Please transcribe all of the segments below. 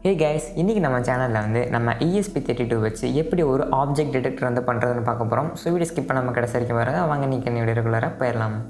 Hey guys, இன்றைக்கி நம்ம சேனலில் வந்து நம்ம ESP32 வச்சு எப்படி ஒரு ஆப்ஜெக்ட் டிடெக்டர் வந்து பண்ணுறதுன்னு பார்க்க போகிறோம். ஸோ வீடியோ ஸ்கிப் பண்ணாமல் கடைசி வரைக்கும் பாருங்க. வாங்க நீங்கள் என்னுடைய ரெகுலராக போயிடலாம்.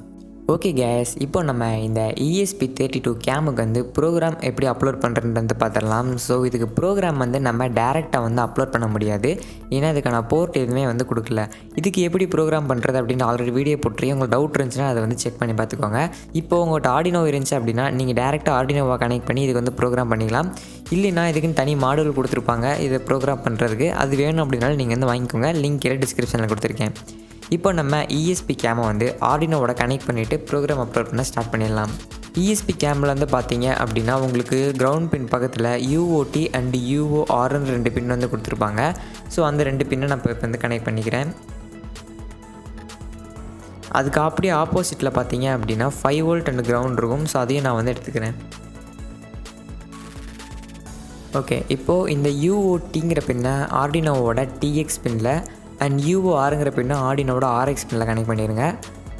ஓகே கேஸ், இப்போ நம்ம இந்த ESP32 கேமுக்கு வந்து ப்ரோக்ராம் எப்படி அப்லோட் பண்ணுறதுன்னு வந்து பார்த்துடலாம். ஸோ இதுக்கு ப்ரோக்ராம் வந்து நம்ம டேரெக்டாக வந்து அப்லோட் பண்ண முடியாது, ஏன்னா இதுக்கான போர்ட் எதுவுமே வந்து கொடுக்கல. இதுக்கு எப்படி ப்ரோக்ராம் பண்ணுறது அப்படின்னு ஆல்ரெடி வீடியோ போட்டுருக்கேன். உங்களுக்கு டவுட் இருந்துச்சுன்னா அதை வந்து செக் பண்ணி பார்த்துக்கோங்க. இப்போ உங்கள்கிட்ட ஆர்டினோ இருந்துச்சு அப்படின்னா நீங்கள் டேரெக்டாக ஆர்டினோவை கனெக்ட் பண்ணி இதுக்கு வந்து ப்ரோக்ராம் பண்ணிக்கலாம். இல்லைனா இதுக்குன்னு தனி மாடல் கொடுத்துருப்பாங்க இதை ப்ரோக்ராம் பண்ணுறதுக்கு. அது வேணும் அப்படின்னாலும் நீங்கள் வந்து வாங்கிக்கோங்க. லிங்க் கீழே டிஸ்கிரிப்ஷனில் கொடுத்துருக்கேன். இப்போ நம்ம ESP கேமை வந்து ஆர்டினோவோட கனெக்ட் பண்ணிவிட்டு ப்ரோக்ராம் அப்லோட் பண்ண ஸ்டார்ட் பண்ணிடலாம். ESP கேமில் வந்து பார்த்தீங்க அப்படின்னா உங்களுக்கு கிரவுண்ட் பின் பக்கத்தில் UOT அண்ட் UORன்னு 2 பின் வந்து கொடுத்துருப்பாங்க. ஸோ அந்த 2 பின்னை நான் இப்போ வந்து கனெக்ட் பண்ணிக்கிறேன். அதுக்கு அப்படியே ஆப்போசிட்டில் பார்த்தீங்க அப்படின்னா 5 வோல்ட் அண்ட் கிரவுண்ட் இருக்கும். ஸோ அதையும் நான் வந்து எடுத்துக்கிறேன். ஓகே, இப்போது இந்த UOTங்கிற பின்னை ஆர்டினோவோட TX பின்னில் அண்ட் UORங்கிற பின்னை ஆர்டினோவோட RX பின்னில் கனெக்ட் பண்ணிடுங்க.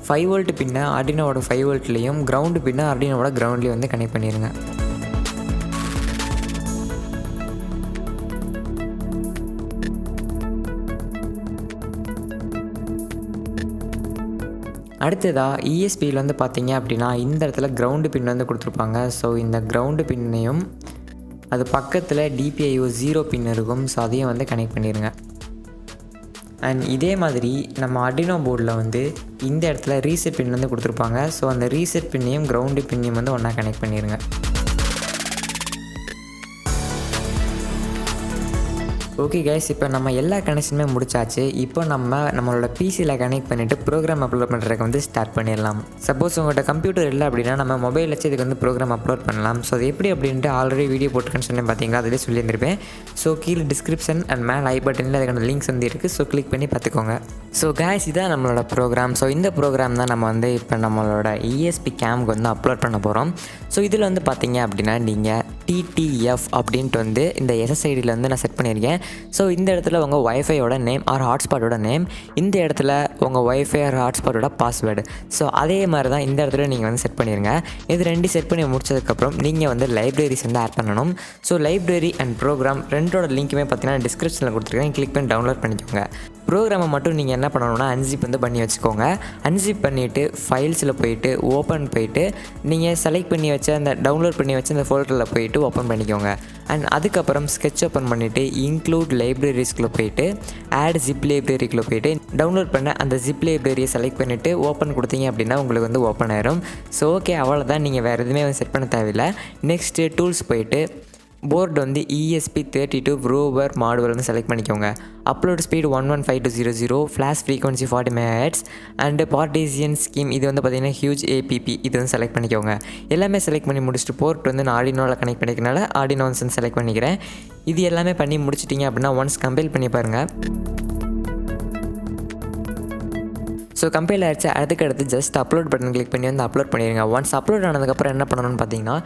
5 வோல்ட் பின்னை ஆர்டினோவோட 5 வோல்ட்லேயும் கிரவுண்டு பின்னை ஆர்டினோவோட கிரவுண்ட்லேயும் வந்து கனெக்ட் பண்ணிடுங்க. அடுத்ததாக ESPயில் வந்து பார்த்தீங்க அப்படின்னா இந்த இடத்துல கிரவுண்டு பின் வந்து கொடுத்துருப்பாங்க. ஸோ இந்த கிரவுண்டு பின்னையும் அது பக்கத்தில் DPIO 0 பின் இருக்கும். ஸோ அதையும் வந்து கனெக்ட் பண்ணிடுங்க. அண்ட் இதே மாதிரி நம்ம ஆர்டினோ போர்டில் வந்து இந்த இடத்துல ரீசெட் பின் வந்து கொடுத்துருப்பாங்க. ஸோ அந்த ரீசெட் பின்னையும் கிரவுண்டு பின்னையும் வந்து ஒன்றா கனெக்ட் பண்ணிடுங்க. ஓகே கைஸ், இப்போ நம்ம எல்லா கனெக்ஷனுமே முடிச்சாச்சு. இப்போ நம்மளோட PCயில் கனெக்ட் பண்ணிவிட்டு ப்ரோக்ராம் அப்லோட் பண்ணுறதுக்கு வந்து ஸ்டார்ட் பண்ணிடலாம். சப்போஸ் உங்கள்கிட்ட கம்ப்யூட்டர் இல்லை அப்படின்னா நம்ம மொபைல் வச்சு இதுக்கு வந்து ப்ரோக்ராம் அப்லோட் பண்ணலாம். ஸோ அது எப்படி அப்படின்ட்டு ஆல்ரெடி வீடியோ போட்டுருக்கேன்னு சொன்னேன் பார்த்தீங்களா, அதிலே சொல்லியிருந்திருப்பேன். ஸோ கீழே டிஸ்கிரிப்ஷன் அண்ட் மேலே ஐ பட்டனில் அதுக்கான லிங்க்ஸ் வந்து இருக்குது. ஸோ கிளிக் பண்ணி பார்த்துக்கோங்க. ஸோ கைஸ், இதான் நம்மளோட ப்ரோக்ராம். ஸோ இந்த ப்ரோக்ராம் தான் நம்ம வந்து இப்போ நம்மளோட ESP கேமுக்கு வந்து அப்லோட் பண்ண போகிறோம். ஸோ இதில் வந்து பார்த்தீங்க அப்படின்னா நீங்கள் TTF அப்படின்ட்டு வந்து இந்த SSIDயில் வந்து நான் செட் பண்ணியிருக்கேன். ஸோ இந்த இடத்துல உங்கள் ஒய்ஃபையோட நேம் ஆர் ஹாட்ஸ்பாட்டோட நேம், இந்த இடத்துல உங்கள் ஒய்ஃபை ஆர் ஹாட்ஸ்பாட்டோட பாஸ்வேர்டு. ஸோ அதே மாதிரி தான் இந்த இடத்துல நீங்கள் வந்து செட் பண்ணிடுங்க. இது 2 செட் பண்ணி முடிச்சதுக்கப்புறம் நீங்கள் வந்து லைப்ரரிஸ் வந்து ஆட் பண்ணணும். ஸோ லைப்ரரி அண்ட் ப்ரோக்ராம் ரெண்டோட லிங்க்குமே பார்த்தீங்கன்னா டிஸ்கிரிப்ஷனில் கொடுத்துருக்கேன். கிளிக் பண்ணி டவுன்லோட் பண்ணிக்கோங்க. ப்ரோக்ராமை மட்டும் நீங்கள் என்ன பண்ணணும்னா அன்சிப் வந்து பண்ணி வச்சுக்கோங்க. அன்சிப் பண்ணிவிட்டு ஃபைல்ஸில் போயிட்டு ஓப்பன் போயிட்டு நீங்கள் செலக்ட் பண்ணி வச்ச அந்த டவுன்லோட் பண்ணி வச்ச அந்த ஃபோல்டரில் போயிட்டு ஓப்பன் பண்ணிக்கோங்க. அண்ட் அதுக்கப்புறம் ஸ்கெட்ச் ஓப்பன் பண்ணிவிட்டு இன்க்ளூட் லைப்ரரிஸ்குள்ளே போயிட்டு ஆட் ஜிப் லைப்ரரிக்குள்ளே போயிட்டு டவுன்லோட் பண்ண அந்த ஜிப் லைப்ரரியை செலக்ட் பண்ணிவிட்டு ஓப்பன் கொடுத்தீங்க அப்படின்னா உங்களுக்கு வந்து ஓப்பன் ஆயிரும். ஸோ ஓகே, அவ்வளோதான். நீங்கள் வேறு எதுவுமே வந்து செட் பண்ண தேவையில்லை. நெக்ஸ்ட்டு டூல்ஸ் போயிட்டு போர்டு வந்து ESP32 ப்ரோவர் மாடுவல் வந்து செலக்ட் பண்ணிக்கோங்க. Upload speed 11500, flash frequency 40 MHz and partition scheme இது வந்து பார்த்திங்கன்னா ஹியூஜ் APP இது வந்து செலக்ட் பண்ணிக்கோங்க. எல்லாமே செலக்ட் பண்ணி முடிச்சுட்டு போர்ட் வந்து நான் ஆர்டினோவில் கனெக்ட் பண்ணிக்கிறனால ஆர்டினோ வந்து செலக்ட் பண்ணிக்கிறேன். இது எல்லாமே பண்ணி முடிச்சிட்டிங்க அப்படின்னா ஒன்ஸ் கம்பைல் பண்ணி பாருங்கள். ஸோ கம்பைல் ஆகிடுச்சு. அதுக்கடுத்து ஜஸ்ட் அப்லோட் பட்டன் கிளிக் பண்ணி வந்து அப்லோட் பண்ணிடுங்க. ஒன்ஸ் அப்லோட் ஆனதுக்கப்புறம் என்ன பண்ணணும்னு பார்த்தீங்கன்னா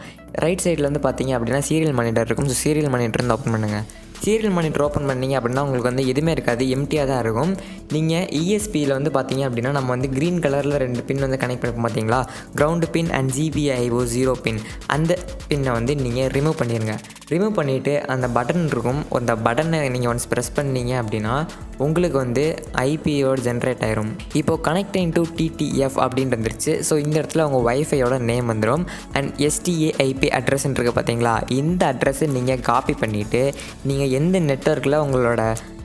ரைட் சைடில் வந்து பார்த்தீங்க அப்படின்னா சீரியல் மானிட்டர் இருக்கும். ஸோ சீரியல் மானிட்டர் வந்து ஓப்பன் பண்ணுங்கள். சீரியல் மானிட்டர் ஓப்பன் பண்ணிங்க அப்படின்னா உங்களுக்கு வந்து எதுவுமே இருக்காது, எம்டியாக தான் இருக்கும். நீங்கள் ESPயில் வந்து பார்த்தீங்க அப்படின்னா நம்ம வந்து க்ரீன் கலரில் 2 பின் வந்து கனெக்ட் பண்ணி பார்த்தீங்களா, கிரவுண்டு பின் அண்ட் GPIO 0 பின், அந்த பின்னை வந்து நீங்கள் ரிமூவ் பண்ணிடுங்க. ரிமூவ் பண்ணிவிட்டு அந்த பட்டன் இருக்கும், அந்த பட்டனை நீங்கள் ஒன்ஸ் ப்ரெஸ் பண்ணீங்க அப்படின்னா உங்களுக்கு வந்து IPயோட ஜென்ரேட் ஆயிரும். இப்போது கனெக்டிங் டு TTF அப்படின்ட்டு வந்துருச்சு. ஸோ இந்த இடத்துல உங்கள் ஒய்ஃபையோட நேம் வந்துடும் அண்ட் STAIP அட்ரஸ்ன்னு இருக்குது பார்த்தீங்களா, இந்த அட்ரஸை நீங்கள் காப்பி பண்ணிவிட்டு நீங்கள் எந்த நெட்வொர்க்கில் உங்களோட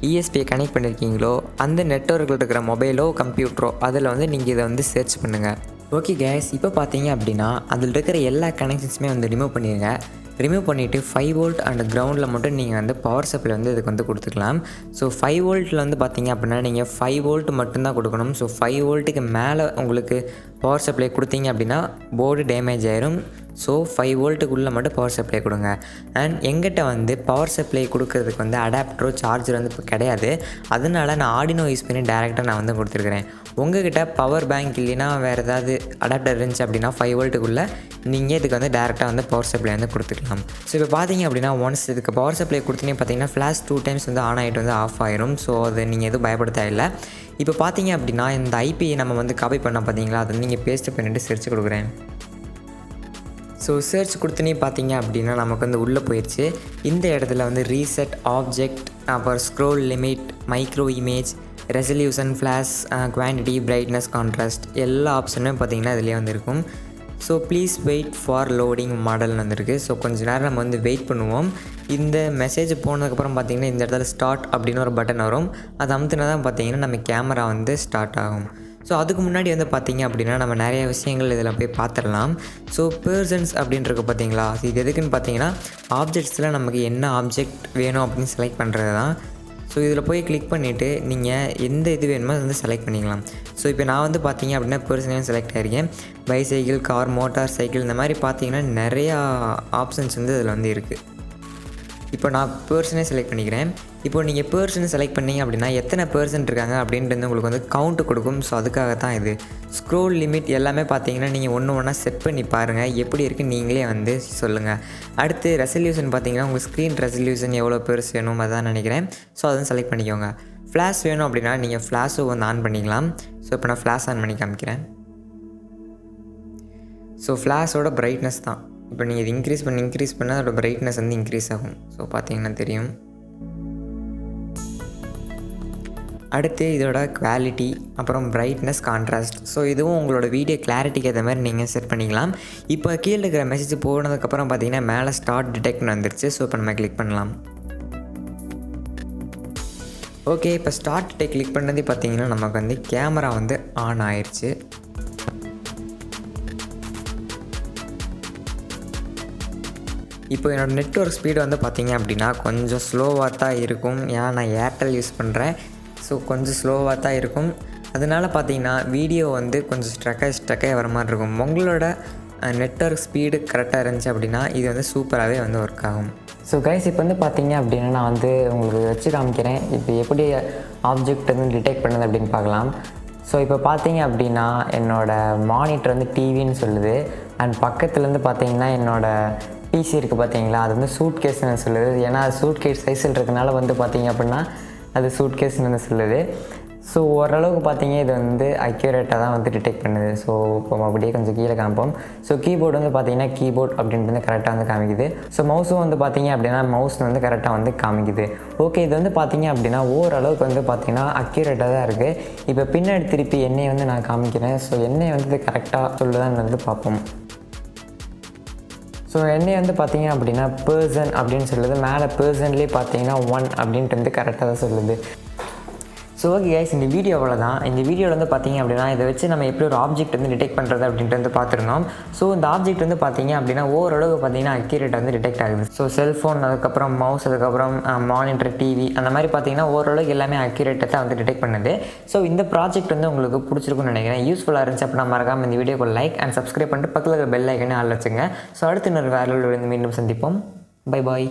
ESPயை கனெக்ட் பண்ணியிருக்கீங்களோ அந்த நெட்வொர்க்கில் இருக்கிற மொபைலோ கம்ப்யூட்டரோ அதில் வந்து நீங்கள் இதை வந்து சர்ச் பண்ணுங்கள். ஓகே கேஸ், இப்போ பார்த்தீங்க அப்படின்னா அதில் இருக்கிற எல்லா கனெக்ஷன்ஸுமே வந்து ரிமூவ் பண்ணிடுங்க. ரிமூவ் பண்ணிவிட்டு 5 வோல்ட் அண்ட் கிரவுண்டில் மட்டும் நீங்கள் வந்து பவர் சப்ளை வந்து இதுக்கு வந்து கொடுத்துக்கலாம். ஸோ 5 வோல்ட்டில் வந்து பார்த்தீங்க அப்படின்னா நீங்கள் 5 வோல்ட் மட்டும்தான் கொடுக்கணும். ஸோ 5 வோல்ட்டுக்கு மேலே உங்களுக்கு பவர் சப்ளை கொடுத்தீங்க அப்படின்னா போர்டு டேமேஜ் ஆயிரும். ஸோ 5 வோல்ட்டுக்குள்ளே மட்டும் பவர் சப்ளை கொடுங்க. அண்ட் எங்கிட்ட வந்து பவர் சப்ளை கொடுக்கறதுக்கு வந்து அடாப்டரோ சார்ஜர் வந்து இப்போ கிடையாது. அதனால் நான் ஆர்டினோ யூஸ் பண்ணி டேரெக்டாக நான் வந்து கொடுத்துருக்குறேன். உங்கள்கிட்ட பவர் பேங்க் இல்லைன்னா வேறு ஏதாவது அடாப்டர் இருந்துச்சு அப்படின்னா 5 வோல்ட்டுக்குள்ளே நீங்கள் இதுக்கு வந்து டேரெக்டாக வந்து பவர் சப்ளை வந்து கொடுத்துக்கலாம். ஸோ இப்போ பார்த்தீங்க அப்படின்னா ஒன்ஸ் இதுக்கு பவர் சப்ளை கொடுத்தீங்க பார்த்தீங்கன்னா ஃப்ளாஷ் 2 டைம்ஸ் வந்து ஆன் ஆகிட்டு வந்து ஆஃப் ஆயிரும். ஸோ அது நீங்கள் எதுவும் பயப்பட தேவையில்லை. இப்போ பார்த்தீங்க அப்படின்னா இந்த ஐபியை நம்ம வந்து காப்பி பண்ண பார்த்தீங்களா, அதை நீங்கள் பேஸ்ட் பண்ணிவிட்டு செர்ச் கொடுக்குறேன். ஸோ சர்ச் கொடுத்துனே பார்த்தீங்க அப்படின்னா நமக்கு வந்து உள்ளே போயிடுச்சு. இந்த இடத்துல வந்து ரீசெட் ஆப்ஜெக்ட், அப்புறம் scroll limit, micro image, resolution, flash, quantity, brightness, contrast எல்லா ஆப்ஷனுமே பார்த்திங்கன்னா இதிலே வந்து இருக்கும். So please wait for loading மாடல்னு வந்திருக்கு. ஸோ கொஞ்சம் நேரம் நம்ம வந்து வெயிட் பண்ணுவோம். இந்த மெசேஜ் போனதுக்கப்புறம் பார்த்திங்கன்னா இந்த இடத்துல ஸ்டார்ட் அப்படின்னு ஒரு பட்டன் வரும். அது அமுத்துனா தான் பார்த்திங்கன்னா நம்ம கேமரா வந்து ஸ்டார்ட் ஆகும். ஸோ அதுக்கு முன்னாடி வந்து பார்த்திங்க அப்படின்னா நம்ம நிறைய விஷயங்கள் இதில் போய் பார்த்துடலாம். ஸோ பெர்சன்ஸ் அப்படின்றது பார்த்திங்களா, இது எதுக்குன்னு பார்த்தீங்கன்னா ஆப்ஜெக்ட்ஸில் நமக்கு என்ன ஆப்ஜெக்ட் வேணும் அப்படின்னு செலக்ட் பண்ணுறது தான். ஸோ இதில் போய் கிளிக் பண்ணிவிட்டு நீங்கள் எந்த இது வேணுமோ அதை வந்து செலக்ட் பண்ணிக்கலாம். ஸோ இப்போ நான் வந்து பார்த்திங்க அப்படின்னா பெர்சனே செலக்ட் ஆகிருக்கேன். பைசைக்கிள், கார், மோட்டார் சைக்கிள் இந்த மாதிரி பார்த்திங்கன்னா நிறையா ஆப்ஷன்ஸ் வந்து இதில் வந்து இருக்குது. இப்போ நான் பெர்சனே செலக்ட் பண்ணிக்கிறேன். இப்போ நீங்கள் பெர்சனை செலக்ட் பண்ணிங்க அப்படின்னா எத்தனை பெர்சன் இருக்காங்க அப்படின்றது உங்களுக்கு வந்து கவுண்ட்டு கொடுக்கும். ஸோ அதுக்காக தான் இது. ஸ்க்ரோல் லிமிட் எல்லாமே பார்த்தீங்கன்னா நீங்கள் ஒன்று ஒன்றா செட் பண்ணி பாருங்கள், எப்படி இருக்குன்னு நீங்களே வந்து சொல்லுங்கள். அடுத்து ரெசல்யூஷன் பார்த்தீங்கன்னா உங்கள் ஸ்க்ரீன் ரெசல்யூஷன் எவ்வளோ பெருசு வேணும் அதான் நினைக்கிறேன். ஸோ அதுவும் செலக்ட் பண்ணிக்கோங்க. ஃப்ளாஷ் வேணும் அப்படின்னா நீங்கள் ஃப்ளாஷும் வந்து ஆன் பண்ணிக்கலாம். ஸோ இப்போ நான் ஃப்ளாஷ் ஆன் பண்ணி காமிக்கிறேன். ஸோ ஃப்ளாஷோட பிரைட்னஸ் தான். இப்போ நீங்கள் இது இன்க்ரீஸ் பண்ணால் அதோட பிரைட்னஸ் வந்து இன்க்ரீஸ் ஆகும். ஸோ பார்த்தீங்கன்னா தெரியும். அடுத்து இதோட குவாலிட்டி, அப்புறம் பிரைட்னஸ், கான்ட்ராஸ்ட். ஸோ இதுவும் உங்களோட வீடியோ கிளாரிட்டிக்கு ஏற்ற மாதிரி நீங்கள் செட் பண்ணிக்கலாம். இப்போ கீழே இருக்கிற மெசேஜ் போனதுக்கப்புறம் பார்த்தீங்கன்னா மேலே ஸ்டார்ட் டிடெக்ட்னு வந்துருச்சு. ஸோ இப்போ நம்ம கிளிக் பண்ணலாம். ஓகே, இப்போ ஸ்டார்ட் டிடெக்ட் கிளிக் பண்ணது பார்த்தீங்கன்னா நமக்கு வந்து கேமரா வந்து ஆன் ஆயிடுச்சு. இப்போ என்னோடய நெட்வொர்க் ஸ்பீடு வந்து பார்த்திங்க அப்படின்னா கொஞ்சம் ஸ்லோவாக தான் இருக்கும். ஏன்னா நான் ஏர்டெல் யூஸ் பண்ணுறேன். ஸோ கொஞ்சம் ஸ்லோவாக தான் இருக்கும். அதனால் பார்த்திங்கன்னா வீடியோ வந்து கொஞ்சம் ஸ்ட்ரக்காக வர மாதிரி இருக்கும். உங்களோட நெட்வொர்க் ஸ்பீடு கரெக்டாக இருந்துச்சு அப்படின்னா இது வந்து சூப்பராகவே வந்து ஒர்க் ஆகும். ஸோ கைஸ் இப்போ வந்து பார்த்திங்க அப்படின்னா நான் வந்து உங்களுக்கு வச்சு காமிக்கிறேன். இப்போ எப்படி ஆப்ஜெக்ட் வந்து டிடெக்ட் பண்ணுது அப்படின்னு பார்க்கலாம். ஸோ இப்போ பார்த்தீங்க அப்படின்னா என்னோடய மானிட்டர் வந்து டிவின்னு சொல்லுது. அண்ட் பக்கத்துலேருந்து பார்த்தீங்கன்னா என்னோடய பிசி இருக்குது பார்த்தீங்களா, அது வந்து சூட் கேஸ்ன்னு சொல்லுது. ஏன்னா அது சூட் கேஸ் சைஸில் இருக்கனால வந்து பார்த்திங்க அப்படின்னா அது சூட் கேஸ்ன்னு வந்து சொல்லுது. ஸோ ஓரளவுக்கு பார்த்தீங்க இது வந்து அக்யூரேட்டாக தான் வந்து டிடெக்ட் பண்ணுது. ஸோ இப்போ அப்படியே கொஞ்சம் கீழே காமிப்போம். ஸோ கீபோர்டு வந்து பார்த்திங்கன்னா கீபோர்ட் அப்படின்ட்டு வந்து கரெக்டாக வந்து காமிக்குது. ஸோ மவுஸும் வந்து பார்த்திங்க அப்படின்னா மவுஸ் வந்து கரெக்டாக வந்து காமிக்குது. ஓகே, இது வந்து பார்த்திங்க அப்படின்னா ஓரளவுக்கு வந்து பார்த்திங்கன்னா அக்யூரேட்டாக தான் இருக்குது. இப்போ பின்னாடி திருப்பி எண்ணெயை வந்து நான் காமிக்கிறேன். ஸோ எண்ணெய் வந்து கரெக்டாக சொல்லுதான்னு வந்து பார்ப்போம். ஸோ எண்ணெய் வந்து பார்த்திங்க அப்படின்னா பெர்சன் அப்படின்னு சொல்லுது. மேலே பெர்சன்லேயே பார்த்தீங்கன்னா 1 அப்படின்ட்டு வந்து கரெக்டாக தான் சொல்லுது. ஸோ ஓகே கைஸ், இந்த வீடியோவில் தான். இந்த வீடியோவில் வந்து பார்த்திங்க அப்படின்னா இதை வச்சு நம்ம எப்படி ஒரு ஆப்ஜெக்ட் வந்து டிடெக்ட் பண்ணுறது அப்படின்ட்டு வந்து பார்த்துருந்தோம். ஸோ இந்த ஆப்ஜெக்ட் வந்து பார்த்திங்க அப்படின்னா ஓரளவுக்கு பார்த்திங்கன்னா அக்யூரேட்டாக வந்து டிடெக்ட் ஆகுது. ஸோ செல்ஃபோன், அதுக்கப்புறம் மவுஸ், அதுக்கப்புறம் மானிட்டர், டிவி அந்த மாதிரி பார்த்திங்கன்னா ஓரளவுக்கு எல்லாமே அக்யூரேட்டாக தான் வந்து டிடெக்ட் பண்ணுது. ஸோ இந்த ப்ராஜெக்ட் வந்து உங்களுக்கு பிடிச்சிருக்குன்னு நினைக்கிறேன். யூஸ்ஃபுல்லாக இருந்துச்சு அப்படின்னா மறக்காமல் இந்த வீடியோக்கு லைக் அண்ட் சப்ஸ்கிரைப் பண்ணிட்டு பக்கத்தில் இருக்கிற பெல் ஐக்கனே ஆள் வச்சுங்க. ஸோ அடுத்து இன்னொரு வேலையில் மீண்டும் சந்திப்போம். Bye bye.